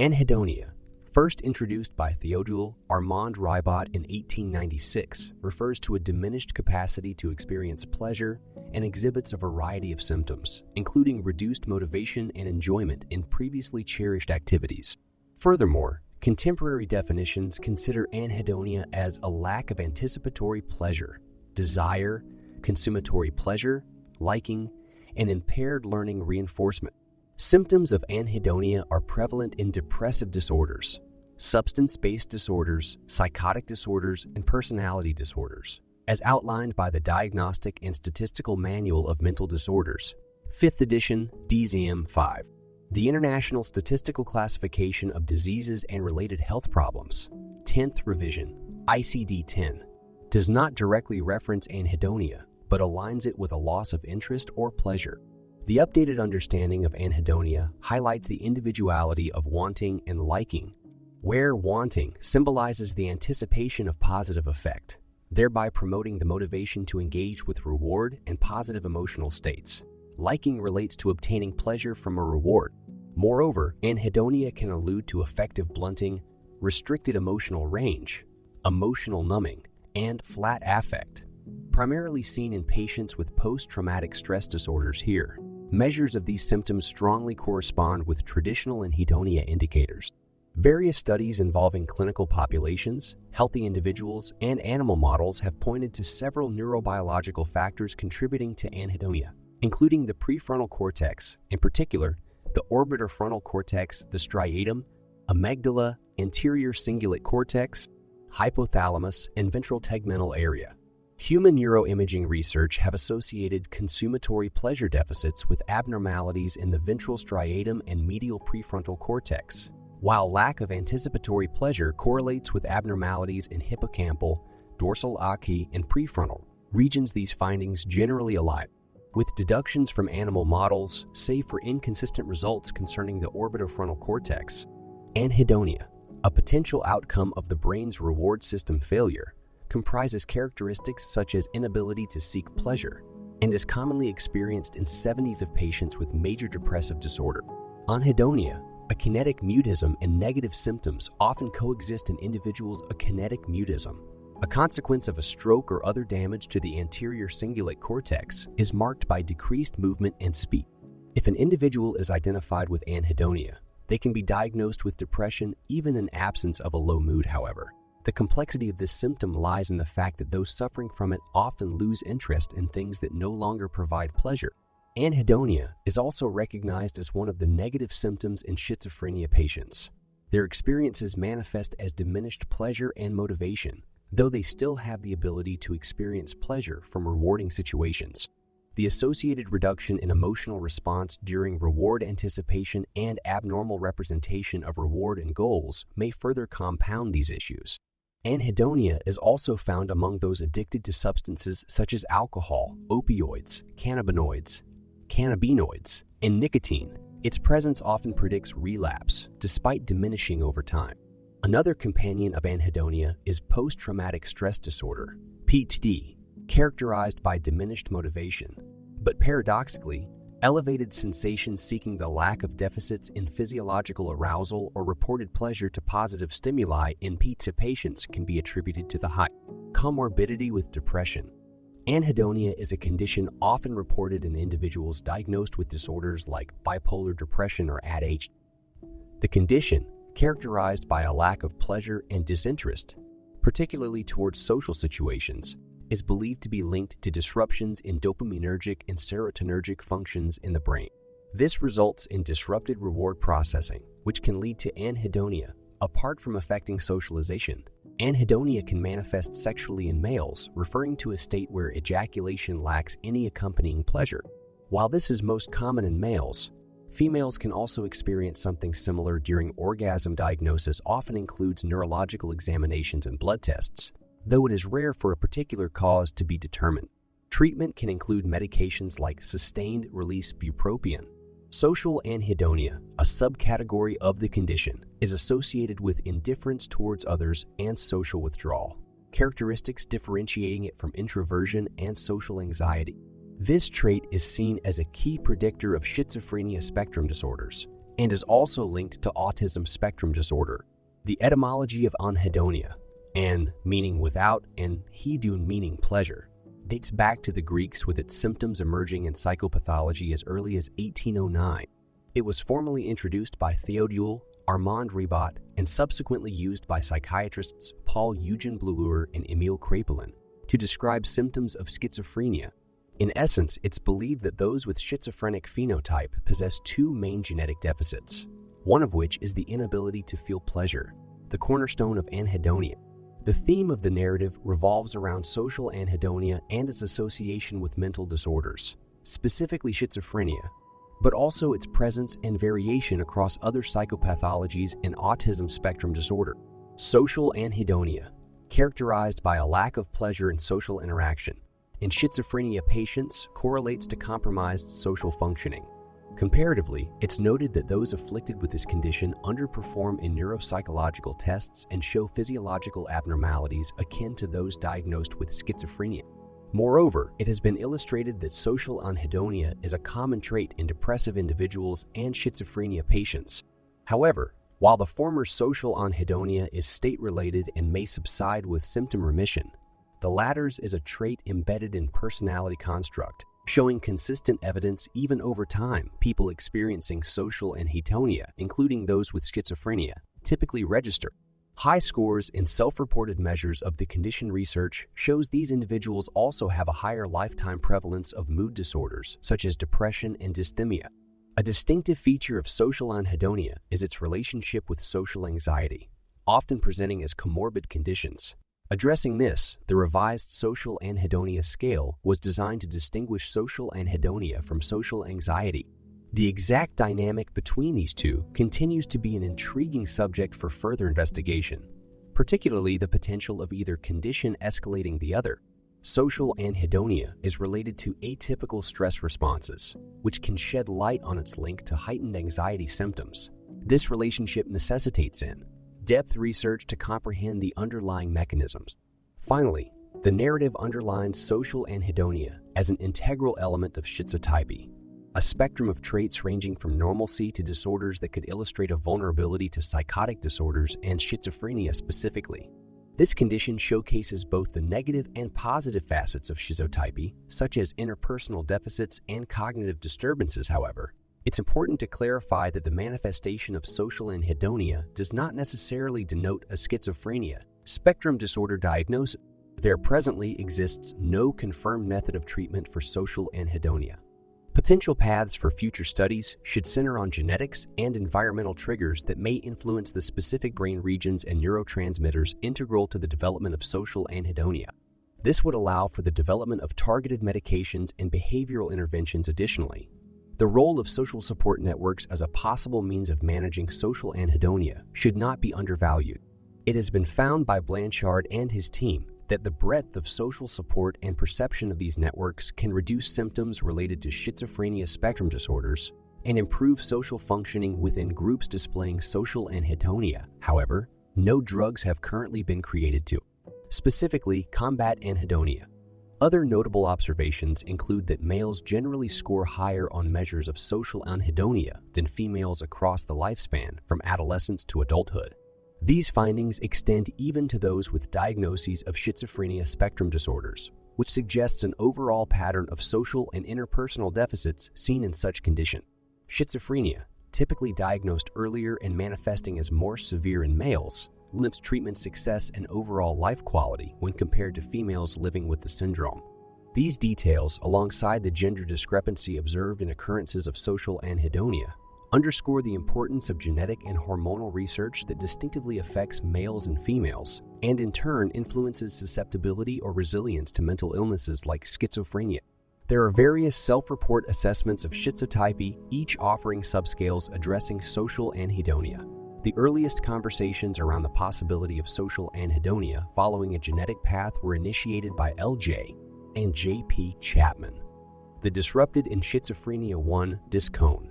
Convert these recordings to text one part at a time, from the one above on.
Anhedonia, first introduced by Theodule Armand Ribot in 1896, refers to a diminished capacity to experience pleasure and exhibits a variety of symptoms, including reduced motivation and enjoyment in previously cherished activities. Furthermore, contemporary definitions consider anhedonia as a lack of anticipatory pleasure, desire, consummatory pleasure, liking, and impaired learning reinforcement. Symptoms of anhedonia are prevalent in depressive disorders, substance-based disorders, psychotic disorders, and personality disorders, as outlined by the Diagnostic and Statistical Manual of Mental Disorders, 5th edition, DSM-5. The International Statistical Classification of Diseases and Related Health Problems, 10th revision, ICD-10, does not directly reference anhedonia, but aligns it with a loss of interest or pleasure. The updated understanding of anhedonia highlights the individuality of wanting and liking, where wanting symbolizes the anticipation of positive effect, thereby promoting the motivation to engage with reward and positive emotional states. Liking relates to obtaining pleasure from a reward. Moreover, anhedonia can allude to affective blunting, restricted emotional range, emotional numbing, and flat affect, primarily seen in patients with post-traumatic stress disorders here. Measures of these symptoms strongly correspond with traditional anhedonia indicators. Various studies involving clinical populations, healthy individuals, and animal models have pointed to several neurobiological factors contributing to anhedonia, including the prefrontal cortex, in particular, the orbitofrontal cortex, the striatum, amygdala, anterior cingulate cortex, hypothalamus, and ventral tegmental area. Human neuroimaging research have associated consummatory pleasure deficits with abnormalities in the ventral striatum and medial prefrontal cortex, while lack of anticipatory pleasure correlates with abnormalities in hippocampal, dorsal oci, and prefrontal regions. These findings generally align with deductions from animal models, save for inconsistent results concerning the orbitofrontal cortex. Anhedonia, a potential outcome of the brain's reward system failure, comprises characteristics such as inability to seek pleasure and is commonly experienced in 70s of patients with major depressive disorder. Anhedonia, a kinetic mutism, and negative symptoms often coexist in individuals. A kinetic mutism, a consequence of a stroke or other damage to the anterior cingulate cortex, is marked by decreased movement and speed. If an individual is identified with anhedonia, they can be diagnosed with depression even in absence of a low mood. However, the complexity of this symptom lies in the fact that those suffering from it often lose interest in things that no longer provide pleasure. Anhedonia is also recognized as one of the negative symptoms in schizophrenia patients. Their experiences manifest as diminished pleasure and motivation, though they still have the ability to experience pleasure from rewarding situations. The associated reduction in emotional response during reward anticipation and abnormal representation of reward and goals may further compound these issues. Anhedonia is also found among those addicted to substances such as alcohol, opioids, cannabinoids, and nicotine. Its presence often predicts relapse, despite diminishing over time. Another companion of anhedonia is post-traumatic stress disorder, PTSD, characterized by diminished motivation, but paradoxically, elevated sensation seeking. The lack of deficits in physiological arousal or reported pleasure to positive stimuli in PTSD patients can be attributed to the high comorbidity with depression. Anhedonia is a condition often reported in individuals diagnosed with disorders like bipolar depression or ADHD. The condition, characterized by a lack of pleasure and disinterest, particularly towards social situations, is believed to be linked to disruptions in dopaminergic and serotonergic functions in the brain. This results in disrupted reward processing, which can lead to anhedonia. Apart from affecting socialization, anhedonia can manifest sexually in males, referring to a state where ejaculation lacks any accompanying pleasure. While this is most common in males, females can also experience something similar during orgasm. Diagnosis often includes neurological examinations and blood tests, though it is rare for a particular cause to be determined. Treatment can include medications like sustained-release bupropion. Social anhedonia, a subcategory of the condition, is associated with indifference towards others and social withdrawal, characteristics differentiating it from introversion and social anxiety. This trait is seen as a key predictor of schizophrenia spectrum disorders, and is also linked to autism spectrum disorder. The etymology of anhedonia, an meaning without and hedon meaning pleasure, dates back to the Greeks, with its symptoms emerging in psychopathology as early as 1809. It was formally introduced by Théodule Armand Ribot and subsequently used by psychiatrists Paul Eugen Bleuler and Émile Kraepelin to describe symptoms of schizophrenia. In essence, it's believed that those with schizophrenic phenotype possess two main genetic deficits, one of which is the inability to feel pleasure, the cornerstone of anhedonia. The theme of the narrative revolves around social anhedonia and its association with mental disorders, specifically schizophrenia, but also its presence and variation across other psychopathologies and autism spectrum disorder. Social anhedonia, characterized by a lack of pleasure in social interaction, in schizophrenia patients correlates to compromised social functioning. Comparatively, it's noted that those afflicted with this condition underperform in neuropsychological tests and show physiological abnormalities akin to those diagnosed with schizophrenia. Moreover, it has been illustrated that social anhedonia is a common trait in depressive individuals and schizophrenia patients. However, while the former social anhedonia is state-related and may subside with symptom remission, the latter's is a trait embedded in personality construct, showing consistent evidence even over time. People experiencing social anhedonia, including those with schizophrenia, typically register high scores in self-reported measures of the condition. Research shows these individuals also have a higher lifetime prevalence of mood disorders such as depression and dysthymia. A distinctive feature of social anhedonia is its relationship with social anxiety, often presenting as comorbid conditions. Addressing this, the revised social anhedonia scale was designed to distinguish social anhedonia from social anxiety. The exact dynamic between these two continues to be an intriguing subject for further investigation, particularly the potential of either condition escalating the other. Social anhedonia is related to atypical stress responses, which can shed light on its link to heightened anxiety symptoms. This relationship necessitates in-depth research to comprehend the underlying mechanisms. Finally, the narrative underlines social anhedonia as an integral element of schizotypy, a spectrum of traits ranging from normalcy to disorders that could illustrate a vulnerability to psychotic disorders and schizophrenia specifically. This condition showcases both the negative and positive facets of schizotypy, such as interpersonal deficits and cognitive disturbances. However, it's important to clarify that the manifestation of social anhedonia does not necessarily denote a schizophrenia spectrum disorder diagnosis. There presently exists no confirmed method of treatment for social anhedonia. Potential paths for future studies should center on genetics and environmental triggers that may influence the specific brain regions and neurotransmitters integral to the development of social anhedonia. This would allow for the development of targeted medications and behavioral interventions. Additionally, the role of social support networks as a possible means of managing social anhedonia should not be undervalued. It has been found by Blanchard and his team that the breadth of social support and perception of these networks can reduce symptoms related to schizophrenia spectrum disorders and improve social functioning within groups displaying social anhedonia. However, no drugs have currently been created to specifically combat anhedonia. Other notable observations include that males generally score higher on measures of social anhedonia than females across the lifespan from adolescence to adulthood. These findings extend even to those with diagnoses of schizophrenia spectrum disorders, which suggests an overall pattern of social and interpersonal deficits seen in such condition. Schizophrenia, typically diagnosed earlier and manifesting as more severe in males, limits treatment success and overall life quality when compared to females living with the syndrome. These details, alongside the gender discrepancy observed in occurrences of social anhedonia, underscore the importance of genetic and hormonal research that distinctively affects males and females, and in turn influences susceptibility or resilience to mental illnesses like schizophrenia. There are various self-report assessments of schizotypy, each offering subscales addressing social anhedonia. The earliest conversations around the possibility of social anhedonia following a genetic path were initiated by L.J. and J.P. Chapman. The disrupted in schizophrenia 1 dyscone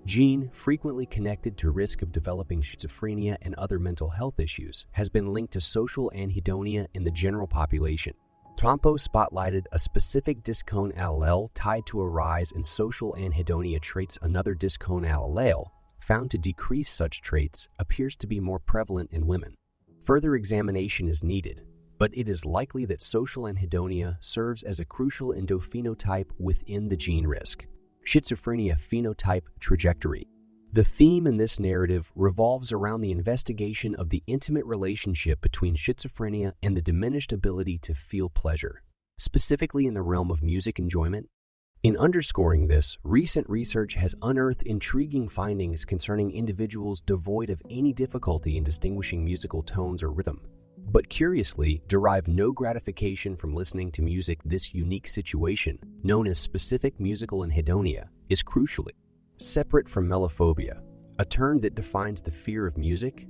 gene, frequently connected to risk of developing schizophrenia and other mental health issues, has been linked to social anhedonia in the general population. Trompo spotlighted a specific dyscone allele tied to a rise in social anhedonia traits. Another dyscone allele, found to decrease such traits appears to be more prevalent in women. Further examination is needed, but it is likely that social anhedonia serves as a crucial endophenotype within the gene risk. Schizophrenia phenotype trajectory. The theme in this narrative revolves around the investigation of the intimate relationship between schizophrenia and the diminished ability to feel pleasure, specifically in the realm of music enjoyment. In underscoring this, recent research has unearthed intriguing findings concerning individuals devoid of any difficulty in distinguishing musical tones or rhythm, but curiously derive no gratification from listening to music. This unique situation, known as specific musical anhedonia, is crucially separate from melophobia, a term that defines the fear of music.